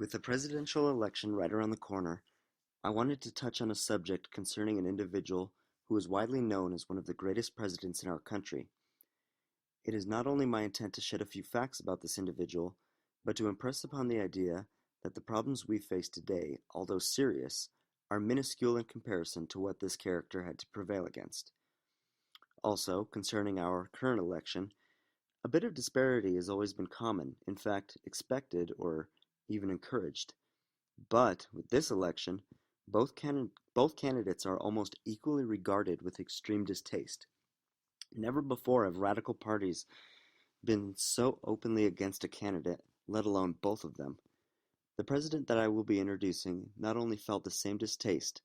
With the presidential election right around the corner, I wanted to touch on a subject concerning an individual who is widely known as one of the greatest presidents in our country. It is not only my intent to shed a few facts about this individual, but to impress upon the idea that the problems we face today, although serious, are minuscule in comparison to what this character had to prevail against. Also, concerning our current election, a bit of disparity has always been common, in fact, expected or even encouraged. But with this election, both candidates are almost equally regarded with extreme distaste. Never before have radical parties been so openly against a candidate, let alone both of them. The president that I will be introducing not only felt the same distaste,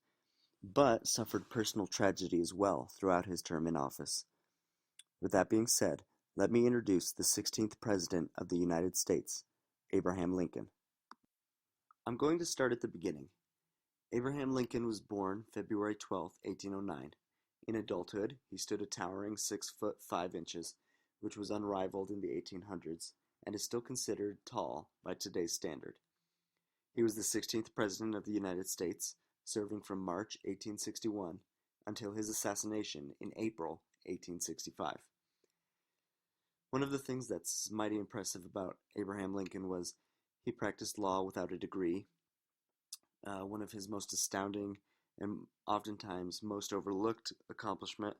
but suffered personal tragedy as well throughout his term in office. With that being said, let me introduce the 16th President of the United States, Abraham Lincoln. I'm going to start at the beginning. Abraham Lincoln was born February 12, 1809. In adulthood, he stood a towering 6 foot 5 inches, which was unrivaled in the 1800s, and is still considered tall by today's standard. He was the 16th President of the United States, serving from March 1861 until his assassination in April 1865. One of the things that's mighty impressive about Abraham Lincoln was he practiced law without a degree. One of his most astounding and oftentimes most overlooked accomplishment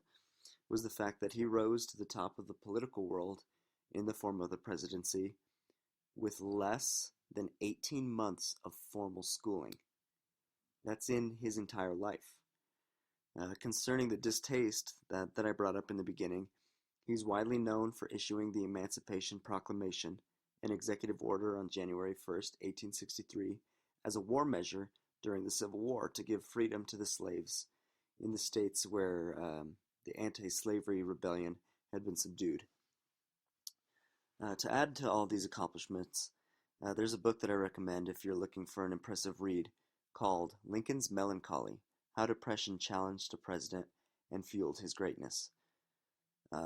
was the fact that he rose to the top of the political world in the form of the presidency with less than 18 months of formal schooling. That's in his entire life. Concerning the distaste that I brought up in the beginning, he's widely known for issuing the Emancipation Proclamation, an executive order on January 1st, 1863, as a war measure during the Civil War to give freedom to the slaves in the states where the anti-slavery rebellion had been subdued. To add to all these accomplishments, there's a book that I recommend if you're looking for an impressive read called Lincoln's Melancholy: How Depression Challenged a President and Fueled His Greatness.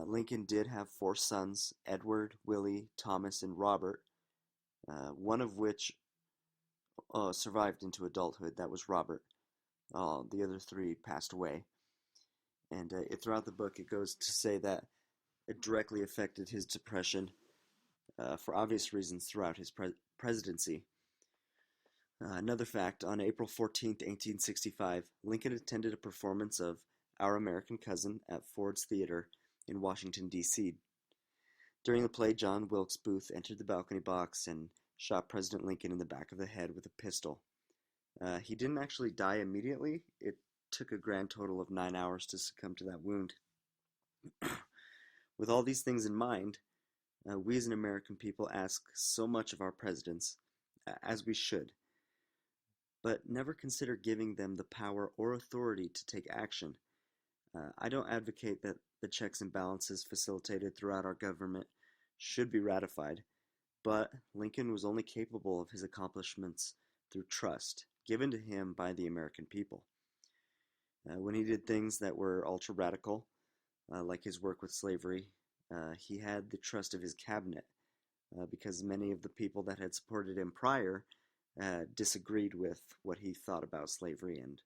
Lincoln did have 4 sons, Edward, Willie, Thomas, and Robert, one of which survived into adulthood. That was Robert. The other 3 passed away. And throughout the book, it goes to say that it directly affected his depression for obvious reasons throughout his presidency. Another fact, on April 14th, 1865, Lincoln attended a performance of Our American Cousin at Ford's Theater in Washington, D.C. During the play, John Wilkes Booth entered the balcony box and shot President Lincoln in the back of the head with a pistol. He didn't actually die immediately. It took a grand total of 9 hours to succumb to that wound. With all these things in mind, we as an American people ask so much of our presidents, as we should, but never consider giving them the power or authority to take action. I don't advocate that the checks and balances facilitated throughout our government should be ratified, but Lincoln was only capable of his accomplishments through trust given to him by the American people. When he did things that were ultra radical, like his work with slavery, he had the trust of his cabinet because many of the people that had supported him prior disagreed with what he thought about slavery and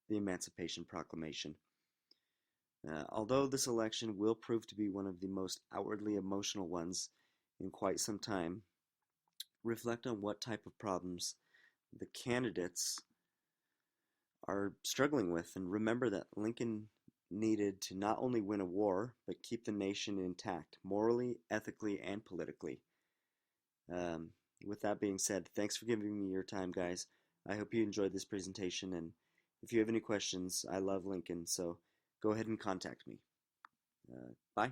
the Emancipation Proclamation. Although this election will prove to be one of the most outwardly emotional ones in quite some time, reflect on what type of problems the candidates are struggling with, and remember that Lincoln needed to not only win a war, but keep the nation intact, morally, ethically, and politically. With that being said, thanks for giving me your time, guys. I hope you enjoyed this presentation, and if you have any questions, I love Lincoln, so go ahead and contact me. Bye.